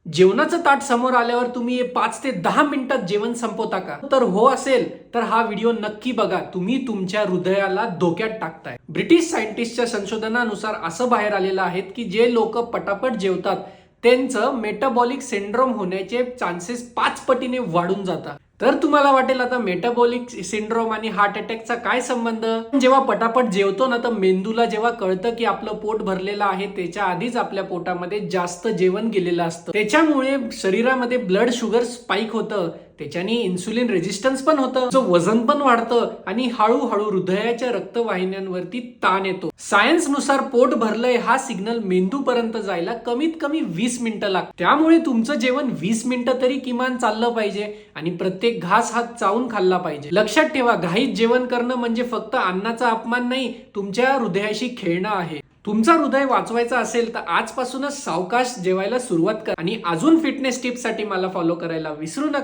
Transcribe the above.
जेवणाचं ताट समोर आल्यावर तुम्ही 5 ते 10 मिनिटात जेवण संपवता का? तर हो असेल तर हा व्हिडिओ नक्की बघा. तुम्ही तुमच्या हृदयाला धोक्यात टाकताय. ब्रिटिश सायंटिस्टच्या संशोधनानुसार असं बाहेर आलेलं आहे की जे लोक पटापट जेवतात त्यांचं मेटाबॉलिक सिंड्रोम होण्याचे चान्सेस 5 पटीने वाढून जातात. तर तुम्हाला वाटेल आता मेटाबॉलिक सिंड्रोम आणि हार्ट अटॅकचा काय संबंध? जेव्हा पटापट जेवतो ना तर मेंदूला जेव्हा कळतं की आपलं पोट भरलेलं आहे त्याच्या आधीच आपल्या पोटामध्ये जास्त जेवण गेलेलं असतं. त्याच्यामुळे शरीरामध्ये ब्लड शुगर स्पाइक होतं. त्याच्याने इन्सुलिन रेजिस्टन्स पण होतं, जो वजन पण वाढतं आणि हळूहळू हृदयाच्या रक्तवाहिन्यांवरती ताण येतो. सायन्स नुसार पोट भरलंय हा सिग्नल मेंदू पर्यंत जायला कमीत कमी 20 मिनिटं लागतात. त्यामुळे तुमचं जेवण 20 मिनिटं तरी किमान चाललं पाहिजे आणि प्रत्येक घास हा चावून खाल्ला पाहिजे. लक्षात ठेवा, घाईत जेवण करणं म्हणजे फक्त अन्नाचा अपमान नाही, तुमच्या हृदयाशी खेळणं आहे. तुमचा हृदय वाचवायचा असेल तर आजपासूनच सावकाश जेवायला सुरुवात करा आणि अजून फिटनेस टिप्स साठी मला फॉलो करायला विसरू नका.